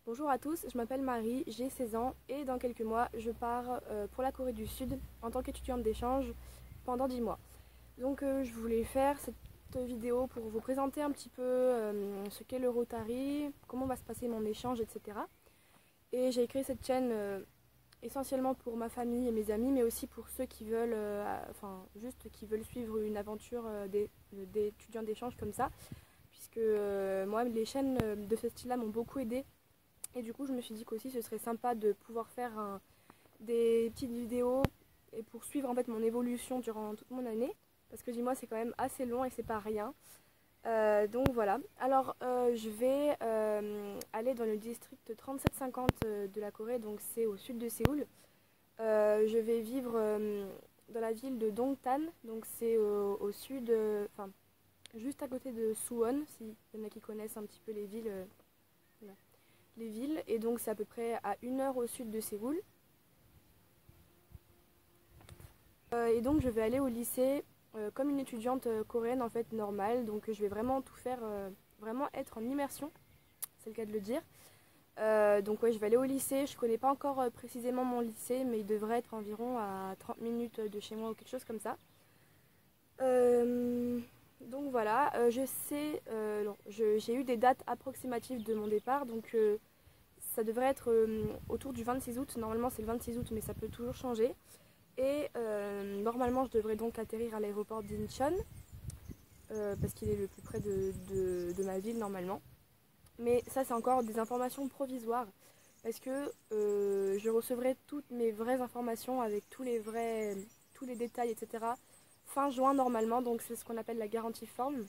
Bonjour à tous, je m'appelle Marie, j'ai 16 ans et dans quelques mois je pars pour la Corée du Sud en tant qu'étudiante d'échange pendant 10 mois. Donc je voulais faire cette vidéo pour vous présenter un petit peu ce qu'est le Rotary, comment va se passer mon échange, etc. Et j'ai créé cette chaîne essentiellement pour ma famille et mes amis, mais aussi pour ceux qui veulent, juste qui veulent suivre une aventure d'étudiants d'échange comme ça, puisque moi les chaînes de ce style-là m'ont beaucoup aidé. Et du coup, je me suis dit qu'aussi ce serait sympa de pouvoir faire des petites vidéos et pour suivre en fait mon évolution durant toute mon année. Parce que 10 mois, c'est quand même assez long et c'est pas rien. Donc voilà. Alors, je vais aller dans le district 3750 de la Corée, donc c'est au sud de Séoul. Je vais vivre dans la ville de Dongtan, donc c'est au sud, enfin juste à côté de Suwon, s'il y en a qui connaissent un petit peu les villes. Voilà, les villes, et donc c'est à peu près à 1 heure au sud de Séoul. Et donc je vais aller au lycée comme une étudiante coréenne en fait normale, donc je vais vraiment tout faire, vraiment être en immersion, c'est le cas de le dire. Donc ouais, je vais aller au lycée, je connais pas encore précisément mon lycée, mais il devrait être environ à 30 minutes de chez moi ou quelque chose comme ça. Euh, donc voilà, je sais, non, j'ai eu des dates approximatives de mon départ, donc ça devrait être autour du 26 août. Normalement, c'est le 26 août, mais ça peut toujours changer. Et normalement, je devrais donc atterrir à l'aéroport d'Incheon, parce qu'il est le plus près de ma ville normalement. Mais ça, c'est encore des informations provisoires, parce que je recevrai toutes mes vraies informations avec tous les détails, etc. fin juin normalement. Donc c'est ce qu'on appelle la garantie forme,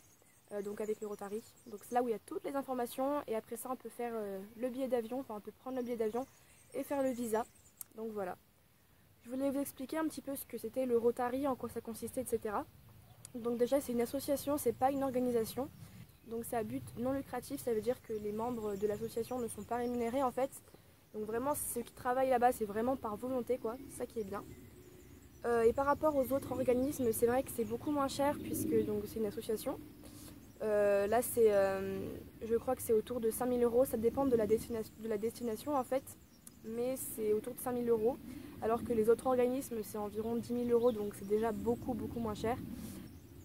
donc avec le Rotary. Donc c'est là où il y a toutes les informations, et après ça on peut faire le billet d'avion, enfin on peut prendre le billet d'avion et faire le visa. Donc voilà. Je voulais vous expliquer un petit peu ce que c'était le Rotary, en quoi ça consistait, etc. Donc déjà c'est une association, c'est pas une organisation. Donc c'est à but non lucratif, ça veut dire que les membres de l'association ne sont pas rémunérés en fait. Donc vraiment ceux qui travaillent là-bas c'est vraiment par volonté quoi, c'est ça qui est bien. Et par rapport aux autres organismes, c'est vrai que c'est beaucoup moins cher puisque donc c'est une association. Là, je crois que c'est autour de 5 000 euros. Ça dépend de la destination en fait, mais c'est autour de 5 000 euros. Alors que les autres organismes, c'est environ 10 000 euros, donc c'est déjà beaucoup, beaucoup moins cher.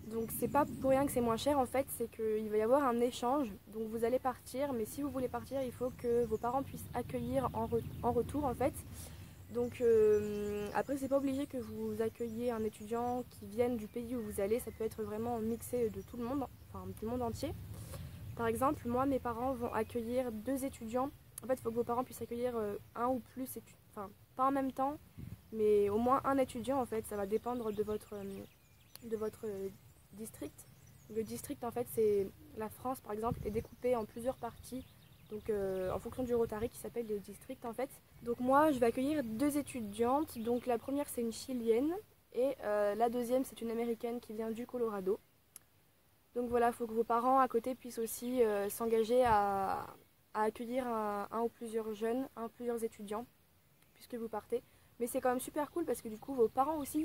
Donc c'est pas pour rien que c'est moins cher en fait, c'est qu'il va y avoir un échange. Donc vous allez partir, mais si vous voulez partir, il faut que vos parents puissent accueillir en retour en fait. Donc après, c'est pas obligé que vous accueilliez un étudiant qui vienne du pays où vous allez, ça peut être vraiment mixé de tout le monde, enfin du monde entier. Par exemple, moi, mes parents vont accueillir 2 étudiants. En fait, il faut que vos parents puissent accueillir un ou plus étudiants, enfin pas en même temps, mais au moins un étudiant en fait, ça va dépendre de votre district. Le district en fait, c'est la France par exemple, est découpée en plusieurs parties, donc en fonction du Rotary qui s'appelle les districts en fait. Donc moi, je vais accueillir 2 étudiantes. Donc la première, c'est une Chilienne et la deuxième, c'est une Américaine qui vient du Colorado. Donc voilà, il faut que vos parents à côté puissent aussi s'engager à accueillir un ou plusieurs jeunes, un ou plusieurs étudiants, puisque vous partez. Mais c'est quand même super cool parce que du coup, vos parents aussi,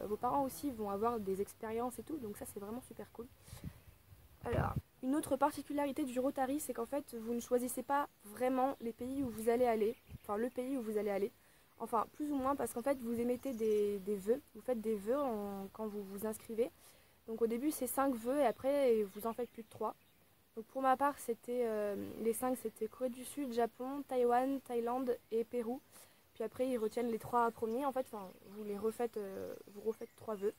vos parents aussi vont avoir des expériences et tout. Donc ça, c'est vraiment super cool. Alors, une autre particularité du Rotary, c'est qu'en fait, vous ne choisissez pas vraiment les pays où vous allez aller, enfin le pays où vous allez aller, enfin plus ou moins parce qu'en fait, vous émettez des vœux, vous faites des vœux quand vous vous inscrivez. Donc au début, c'est 5 vœux et après, vous en faites plus de 3. Donc pour ma part, les 5, c'était Corée du Sud, Japon, Taïwan, Thaïlande et Pérou. Puis après, ils retiennent les 3 premiers. En fait, vous les refaites, vous refaites 3 vœux.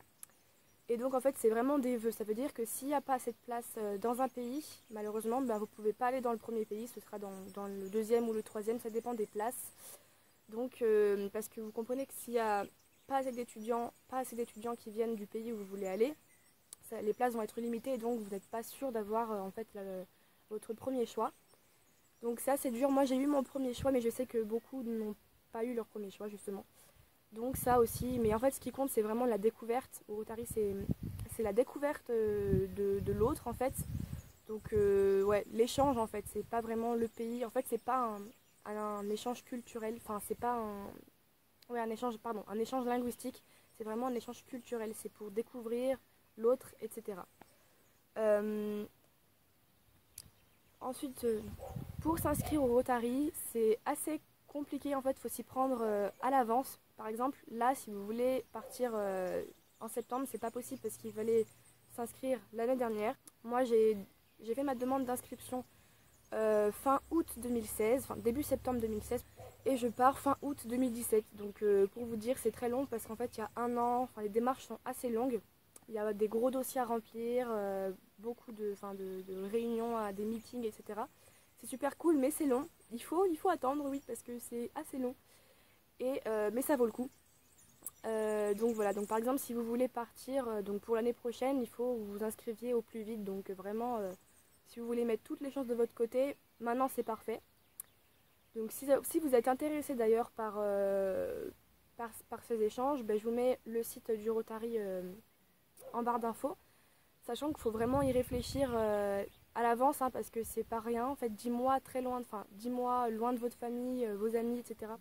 Et donc en fait c'est vraiment des vœux, ça veut dire que s'il n'y a pas assez de place dans un pays, malheureusement bah, vous ne pouvez pas aller dans le premier pays, ce sera dans le deuxième ou le troisième, ça dépend des places. Donc parce que vous comprenez que s'il n'y a pas assez d'étudiants qui viennent du pays où vous voulez aller, les places vont être limitées et donc vous n'êtes pas sûr d'avoir en fait votre premier choix. Donc c'est assez dur, moi j'ai eu mon premier choix mais je sais que beaucoup n'ont pas eu leur premier choix justement. Donc ça aussi, mais en fait ce qui compte c'est vraiment la découverte. Au Rotary c'est la découverte de l'autre en fait. Donc ouais, l'échange en fait, c'est pas vraiment le pays. En fait c'est pas un échange culturel, enfin c'est pas ouais, un échange, pardon, un échange linguistique. C'est vraiment un échange culturel, c'est pour découvrir l'autre, etc. Euh, ensuite, Pour s'inscrire au Rotary, c'est assez compliqué en fait, il faut s'y prendre à l'avance. Par exemple, là, si vous voulez partir en septembre, c'est pas possible parce qu'il fallait s'inscrire l'année dernière. Moi, j'ai fait ma demande d'inscription fin août 2016, enfin début septembre 2016, et je pars fin août 2017. Donc pour vous dire, c'est très long parce qu'en fait, il y a un an, enfin les démarches sont assez longues. Il y a des gros dossiers à remplir, beaucoup de réunions, des meetings, etc. C'est super cool, mais c'est long. Il faut attendre, oui, parce que c'est assez long. Mais ça vaut le coup. Donc voilà, donc par exemple, si vous voulez partir donc pour l'année prochaine, il faut que vous vous inscriviez au plus vite. Donc vraiment, si vous voulez mettre toutes les chances de votre côté, maintenant c'est parfait. Donc si vous êtes intéressé d'ailleurs par ces échanges, ben, je vous mets le site du Rotary en barre d'infos, sachant qu'il faut vraiment y réfléchir à l'avance, hein, parce que c'est pas rien. En fait, 10 mois très loin, 10 mois loin de votre famille, vos amis, etc.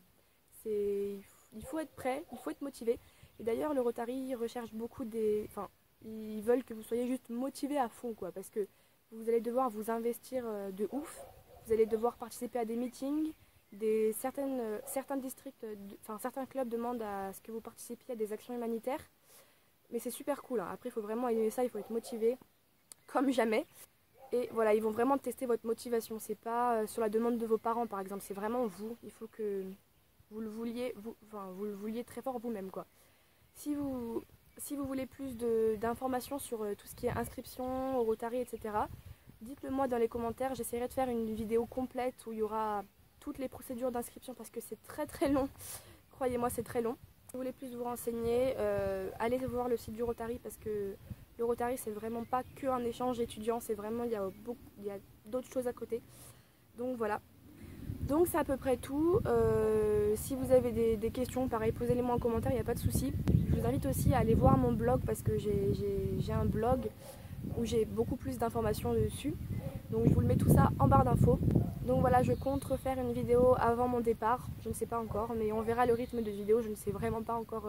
Il faut être prêt, il faut être motivé. Et d'ailleurs, le Rotary recherche beaucoup ils veulent que vous soyez juste motivé à fond, quoi, parce que vous allez devoir vous investir de ouf. Vous allez devoir participer à des meetings. Certains districts, certains clubs demandent à ce que vous participiez à des actions humanitaires. Mais c'est super cool, hein. Après, il faut vraiment aimer ça, il faut être motivé comme jamais. Et voilà, ils vont vraiment tester votre motivation. C'est pas sur la demande de vos parents, par exemple. C'est vraiment vous. Il faut que vous le vouliez, vous le vouliez très fort vous-même, quoi. Si vous voulez plus d'informations sur tout ce qui est inscription au Rotary, etc., dites-le moi dans les commentaires. J'essaierai de faire une vidéo complète où il y aura toutes les procédures d'inscription parce que c'est très très long. Croyez-moi, c'est très long. Si vous voulez plus vous renseigner, allez voir le site du Rotary parce que le Rotary, c'est vraiment pas que un échange étudiant, c'est vraiment, il y a d'autres choses à côté. Donc voilà. Donc c'est à peu près tout. Si vous avez des questions, pareil, posez-les moi en commentaire, il n'y a pas de souci. Je vous invite aussi à aller voir mon blog parce que j'ai un blog où j'ai beaucoup plus d'informations dessus. Donc je vous le mets tout ça en barre d'infos. Donc voilà, je compte refaire une vidéo avant mon départ. Je ne sais pas encore, mais on verra le rythme de vidéo. Je ne sais vraiment pas encore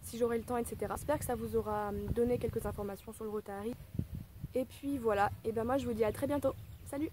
si j'aurai le temps, etc. J'espère que ça vous aura donné quelques informations sur le Rotary. Et puis voilà, et ben moi je vous dis à très bientôt. Salut!